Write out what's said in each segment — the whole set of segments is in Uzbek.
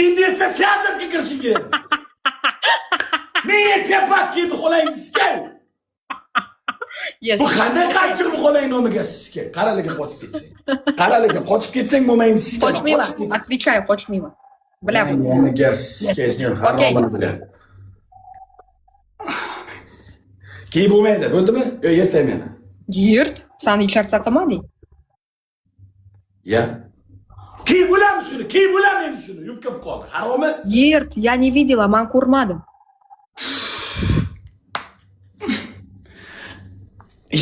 ikindi esa siyosatga kirishing kerak. Menga tepak kiydi xo'lang sizga. Bu qanday qanchiq bu xo'lang nomiga sizga? Qaraliga qochib ketsang. Qaraliga qochib ketsang bo'lmaydi sizga. Qochmayman. Отвечаю, qochmayman. Bilaman. Nomiga sizga sen haromini bilan. Kiy bo'lmaydi, bo'ldimi? Yo, yetayman. Yurt, sen ishlar saqlamading. Ya. Kiy bo'lammi shuni? Kiy bo'lammi endi shuni? Yubkab qoldi. Haromi? Yurt, я не видела, men ko'rmadim.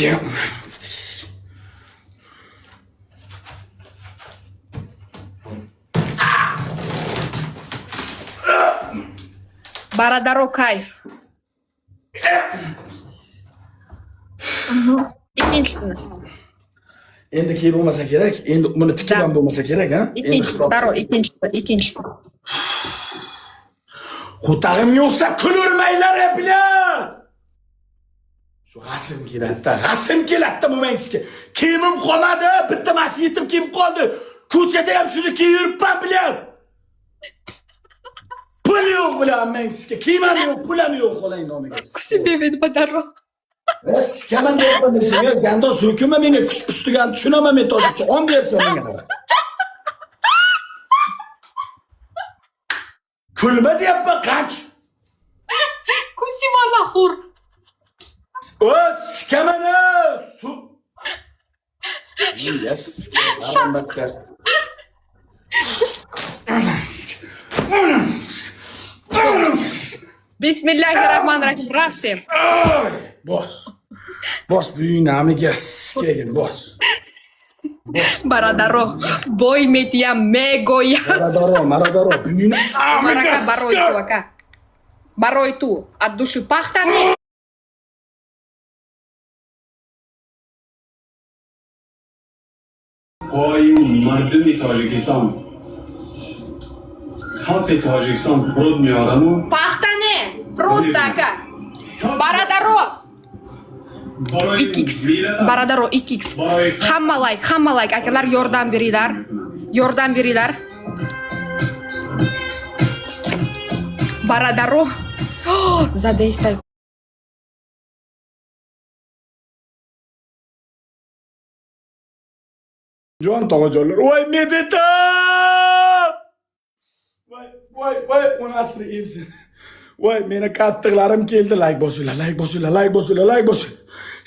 Ya. Baradaro kayf. İkincisini. Endi kiy bo'lmasa kerak. Endi buni tikib ham bo'lmasa kerak, ha? İkincisi, Daro, ikincisi. Qutag'im yo'qsa kulurmaylar bilan. Shu g'asim keladi bo'lmaysizki. Kiyimim qolmadi, bitta mashina yetib kiyim qoldi. Ko'chada ham shuni kiyib yuribman bilan. Pul yo'q bilan sizga. Kiyimim yo'q, pulim yo'q xo'lang nomiga. Себе ведь Badaro. Skaman deyapman senga, gando so'kima menga kus-pustigan tushunaman men tojikcha. On deyapsan menga. Kulma deyapman, qanch. Kusima mahur. O, skamana. Yes, albatta. Bismillahirrahmanirrahim. Rastim. Boss büyünamiga kelgin, boss. Baradaro. Boy metia megoya. Maradaro. Марака барой ту, ака. Барой ту. От души пахтани. Ой, мардуми Тоҷикистон. Халқи Тоҷикистон пурод меораму? Пахтани. Просто, ака. Baradaro. 2x. Baradaro 2x. Hamma like akalar yordam beringlar. Baradaro. Задействуй. Jon tovajonlar, voy meditam! Voy, uni asli emsin. Voy, meni qattiqlarim keldi. Like bosinglar.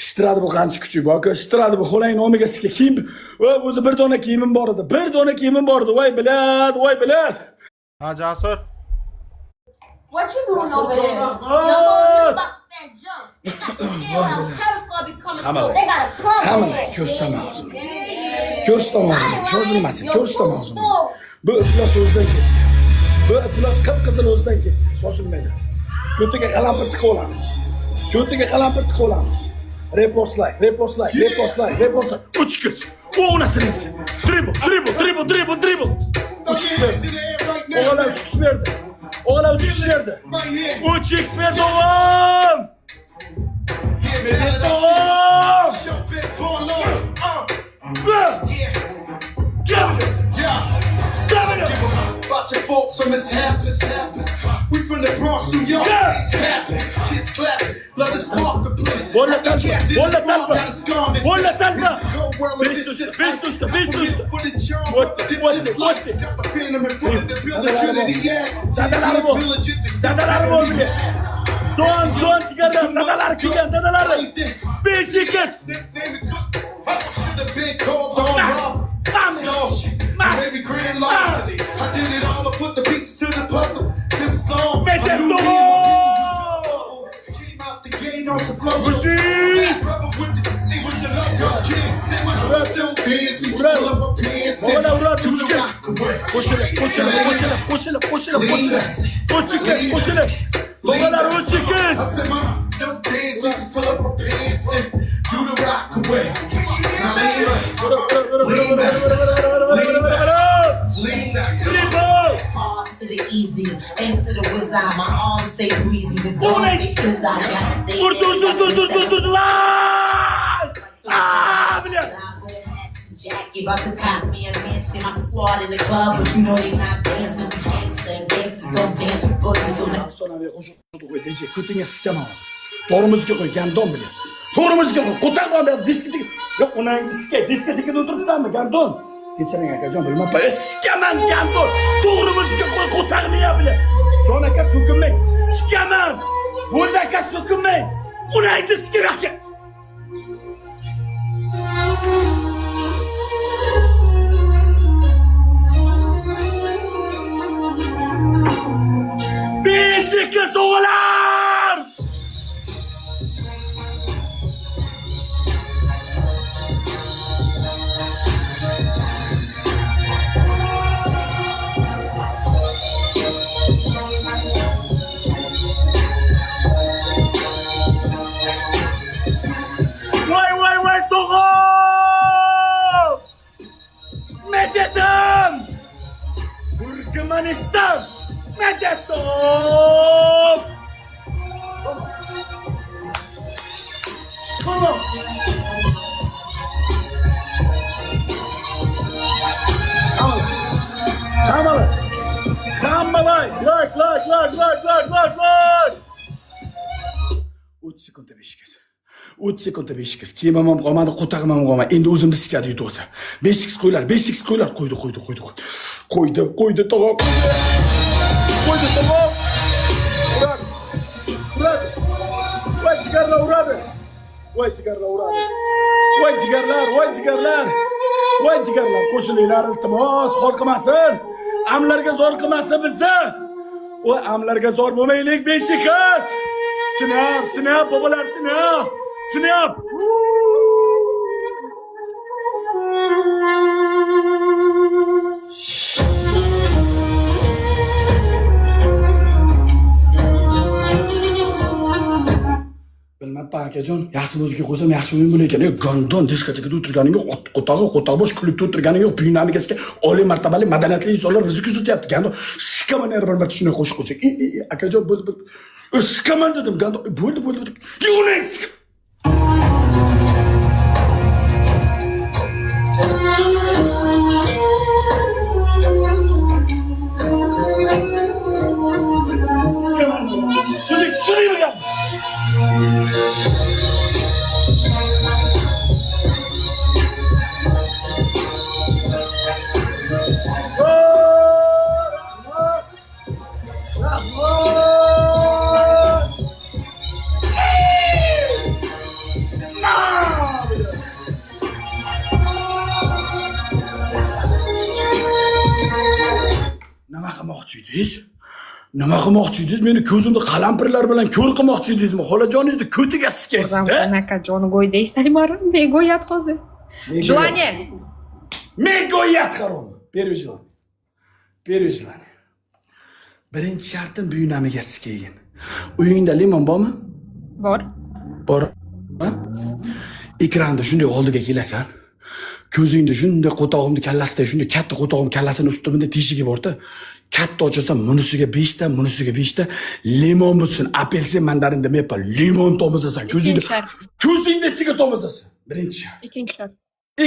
Shtiradi bu qancha kuchuk bor, shtiradi bu xo'lang nomiga sizga kiyim. Voy, o'zi bir dona kiyimim bor edi. Voy, bilad. Ha, Jasur. What you doing over there? John, The whole fuck that jump. Terrorist gonna be coming Come on. through. They got a club over Hamma there. ko'rsatma o'zini. Bu iflos o'zidan keldi. Bu iflos qip-qizil o'zidan keldi. Shoshilmaydi. Ko'tiga qalampir tiqib olamiz. Repostlay. 3 O una silenzi. Dribble. 3 verdi. O'g'lan 3 verdi. 3x verdi o'g'lim. About your folks when this happens. We from the Bronx, New York. It's happening. Kids clapping. Love to spark the place. Bolla talpa. Beş tuşta. Dadalar bu bile. Don çıkardı. Dadalar kıygan. Beşi kes. Baby grand larceny. I did it all. I put the pieces to the puzzle. Just long. Mete I'm todo. Came out the gate on some flow. Pussy. Brother with the love gun kid. Say my don't dance. He pull up a pants. Oğlan uğradı 3 kez. Koşuyla. 3 kez. Oğlan 3 kez. I said my don't dance. He just pull up a pants and do the rock away. Now lean back. Hard to the easy, into the wizard. My arms stay breezy. The door because I got Dur lan! Biliyorum. Jackie about to cop me a mansion. My squad in the club, but you know they not dancing. We gangsta and afsonaviy qo'shiqni qo'y, DJ, ko'tingga siskaman hozir. To'g'ri muzika qo'y, gandon bilan. To'g'ri muzika qo'y, ko'tarma bilan diskotek. Yo'q, unang diskotekada o'tiribsanmi, gandon? Kechiring akajon, bilmayman. Siskaman gandon. To'g'ri muzika qo'y, ko'tarmaya bilan. Jon aka so'kinmang. Siskaman. Bo'ldi aka so'kinmang. Unang diskotek aka. Beshikli o'g'lar! Voy to'g'ri! Mededim! Turkmaniston! Mededim! Come on! Come on! Look! 3 sekundda beshikaz. 3 sekundda beshikaz. Kiyimim ham qolmadi, qo'tag'im ham qolmadi. Endi o'zimni sikadi yutsa. Beshikaz qo'ylar. Qo'ydi. Qo'ydi tog'a. Qo'ydi tog'a. Uradi. Voy jigarlar uradi. Voy jigarlar. Qo'shilinglar, iltimos, xor qilmasin. Amlarga zo'r qilmasin bizni. Voy amlarga zo'r bo'lmaylik, beshikaz. Sinab, bobolar, sinab. Bilmabman akajon, yaxshi muzika qo'ysam yaxshi o'yin bo'lar ekan. Gondon diskotekaga o'tirganing yo'q, qo'tog'i bosh klubda o'tirganing yo'q, buyunamigasiga oliy martabali madaniyatli insonlar bizni kuzatyapti. Gando shikaman bir marta shunday qo'shiq qo'ysak. Akajon bo'ldi. Shikaman dedim, gando bo'ldi. Yo'q, Şurayı mı geldi? Nima qilmoqchi edingiz? Meni ko'zimni qalampirlar bilan ko'r qilmoqchi edingizmi? Xolajoningizni ko'tiga siskaysiz-da. Akajon go'ydaysiz, Taymar. Men go'yat hozir. Желание. Men go'yat qarom. Berishlan. Birinchi shartim buyunamiga siskaygin. Uyingda limon bormi? Bor. Ha? Ekranda shunday oldiga kelasan. Ko'zingda shunday qo'tog'imni kallasida, shunday katta qo'tog'im kallasini ustimda teshigi bor-da. Katta ochasan, bunisiga 5 ta, bunisiga 5 ta limon bo'lsin, apelsin, mandarin demayapman. Limon to'mizasan, ko'zingda ichiga to'mizasan. Birinchi shart.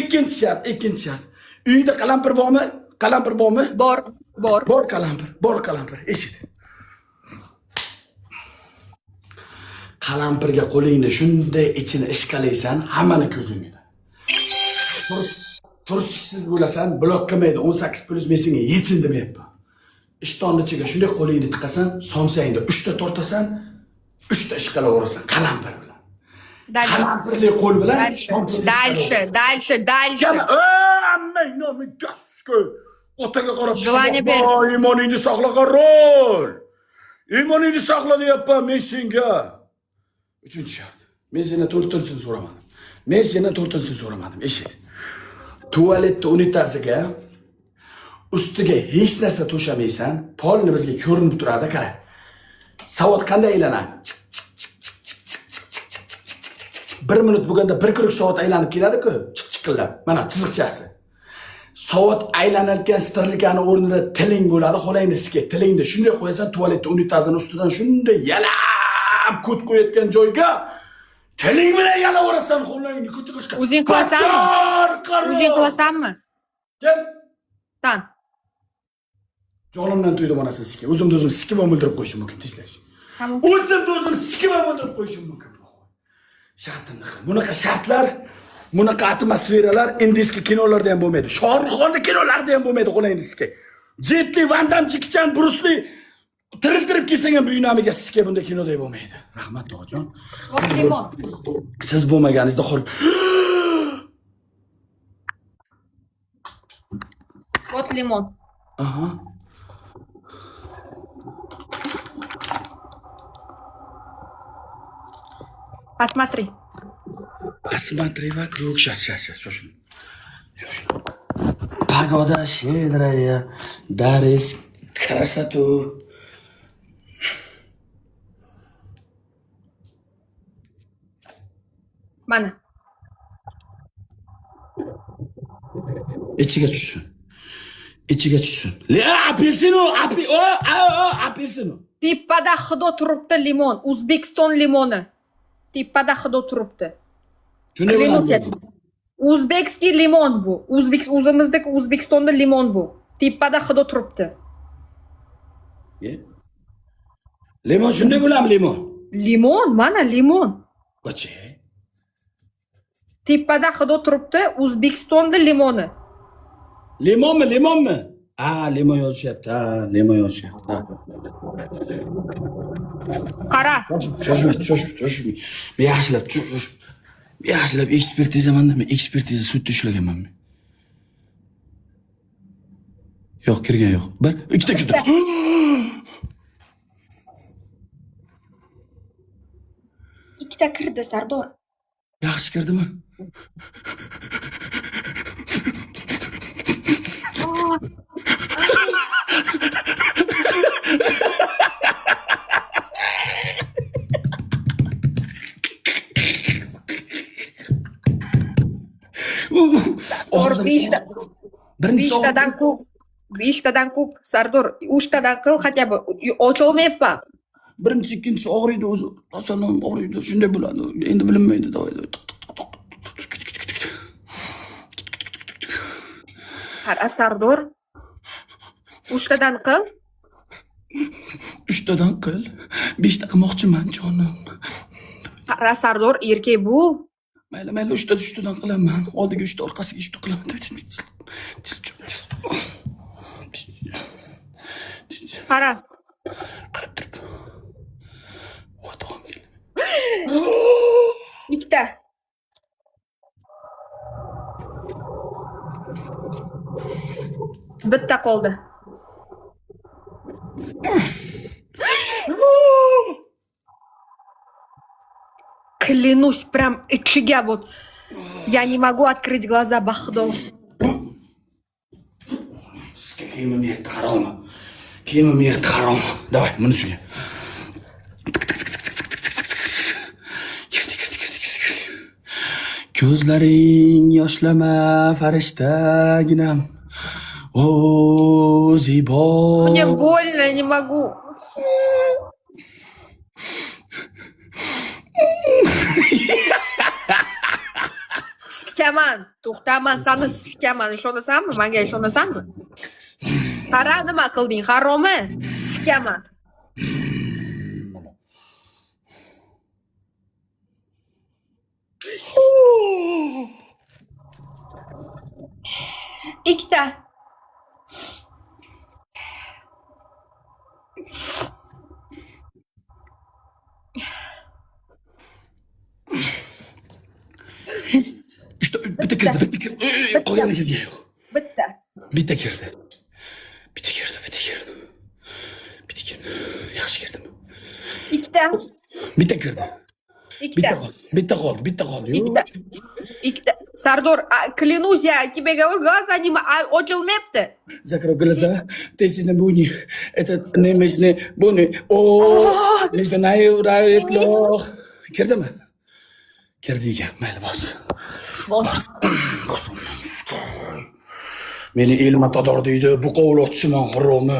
Ikkinchi shart. Uyingda qalampir bormi? Bor. Bor qalampir. Eshit. Qalampirga qo'lingda shunday ichini ishqalaysan, hammani ko'zingda. Tursiksiz bo'lasan, blok qilmaydi. 18+ men senga yechin demayapman. Ishtonni ichiga shunday qo'lingni tiqasan, somsangda 3 ta tortasan, 3 ta ishqalaverasan qalampir bilan. Qalampirli qo'l bilan somsangda. Дальше. Ammang nomi gasko. Otaga qarab, "Imoningni saqla qarol. Imoningni saqla" deyapman men senga. 3-chi shart. Men sendan 4-sini so'ramadim. Eshit. Tualetda unitaziga ustiga hech narsa to'shamaysan, polni bizga ko'rinib turadi, qara. Savat qanday aylanadi? 1 minut bo'lganda 1 kuruq soat aylanib keladi-ku, chiqillab. Mana chiziqchasi. Soat aylanayotgan strilkani o'rnida tiling bo'ladi, xolangni siska. Tilingni shunday qo'yasan, tualetda unitazini ustidan shunday yalab kut qo'yayotgan joyga tiling bilan yalaverasan, xolangni ko'chiqishga. O'zing qilasanmi? Kim? San. Jonimdan to'ydim onasini sikka. O'zimni sikib o'ldirib qo'yishim mumkin, tinchlik. Tamam. O'zimni o'zim sikiman o'tirib qo'yishim mumkin. Shartini qil. Bunaqa shartlar, bunaqa atmosferalar indiyskiy kinolarda ham bo'lmaydi. Shohruxxonning kinolarida ham bo'lmaydi, qo'layingizga. Jet Li, Van Damme, Jackie Chan, Bruce Lee tiriltirib kelsang ham buyunamiga sizga bunday kinoda bo'lmaydi. Rahmat, tog'ajon. Вот limon. Siz bo'lmaganingizda qolib. Вот limon. Aha. Посмотри. Посмотри вокруг. Сейчас. Shoshma. Pagoda shedraya, daris krasatu. Mana. İçiga tushsin. İçiga tushsin. Apelsinu, apelsinu. Tepada hido turibdi limon. O'zbekiston limoni. Tepada hido turibdi. Shunday bo'ladi. O'zbekskiy limon bu. O'zimizdagi O'zbekistonda limon bu. Tepada hido turibdi. Limon shunday bo'ladimi limon? Limon, mana limon. Qo'chi. Tepada hido turibdi. O'zbekistonda limoni. Limonmi? Limon yozishyapti. Limon yozishyapti. Qara. Shoshma. Men yaxshilab ekspertizamanda, men ekspertiza sudda ishlaganman men. Yo'q, kirgan yo'q. Bir, ikkita kirdi. Ikkita kirdi, Sardor. Yaxshi kirdimi? Beshtadan ko'p, Sardor, 3tadan qil, хотя бы ocholmayapman. Birinchi, ikkinchisi og'riydi o'zi. Asalim og'riydi, shunday bo'ladi. Endi bilinmaydi. Qara, Sardor. 3tadan qil. 3tadan qil. 5ta qilmoqchiman, jonim. Qara, Sardor, erkak bu. Mayli, 3tadan qilaman. Oldiga 3ta, orqasiga 3ta qilaman. Qara. Qarab turib. O'tog'im keldi. Ikkita. Bitta qoldi. Клянусь, прям ichiga вот. Я не могу открыть глаза, Baxdo. Sizga kiyimim yerda harom. Kiyimim yerda harom. Davay, buni ustiga. Ko'zlaring yoshlama farishtaginam. O, zibo. Мне больно, не могу. Sikaman, to'xtaman, seni sikaman. Ishonasanmi? Menga ishonasanmi? Qara, nima qilding? Haromi? Sikaman. Ikkita. İşte bitta kirdi. Qolgani kirgan yo'q. Bitta kirdi. Yaxshi kirdimi? Ikkita. Bitta kirdi. Bitta qoldi. Ikkita. Sardor, клянусь, я тебе говорю, глаза не ochilmayapti. Zakro глаза, ты не буни. Это не месне буни. О, между нами райт лох. Kirdimi? Kirdi ekan, mayli bos. Meni el matador deydi, bu qovloqchiman, haromi.